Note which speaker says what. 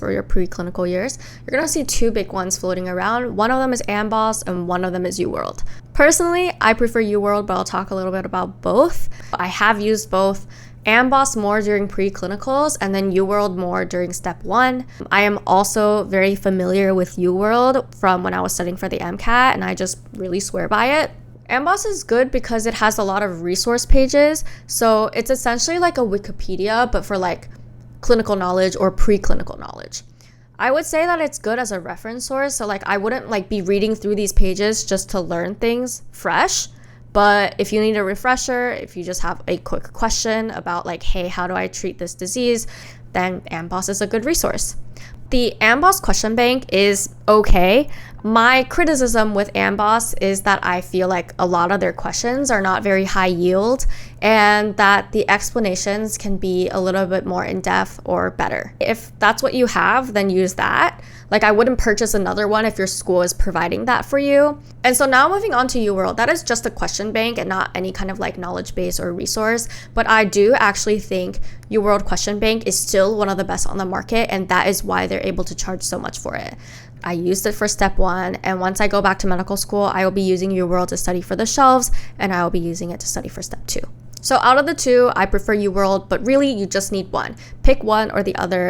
Speaker 1: for your preclinical years, you're going to see two big ones floating around. One of them is AMBOSS and one of them is UWorld. Personally, I prefer UWorld, but I'll talk a little bit about both. I have used both. AMBOSS more during preclinicals and then UWorld more during step 1. I am also very familiar with UWorld from when I was studying for the MCAT, and I just really swear by it. AMBOSS is good because it has a lot of resource pages, so it's essentially like a Wikipedia but for like clinical knowledge or preclinical knowledge. I would say that it's good as a reference source, so like I wouldn't like be reading through these pages just to learn things fresh. But if you need a refresher, if you just have a quick question about like, hey, how do I treat this disease, then AMBOSS is a good resource. The AMBOSS question bank is okay. My criticism with AMBOSS is that I feel like a lot of their questions are not very high yield and that the explanations can be a little bit more in-depth or better. If that's what you have, then use that. Like I wouldn't purchase another one if your school is providing that for you. And so now moving on to UWorld, that is just a question bank and not any kind of like knowledge base or resource. But I do actually think UWorld question bank is still one of the best on the market, and that is why they're able to charge so much for it. I used it for step 1, and once I go back to medical school, I will be using UWorld to study for the shelves, and I will be using it to study for step 2. So out of the two, I prefer UWorld, but really you just need one. Pick one or the other.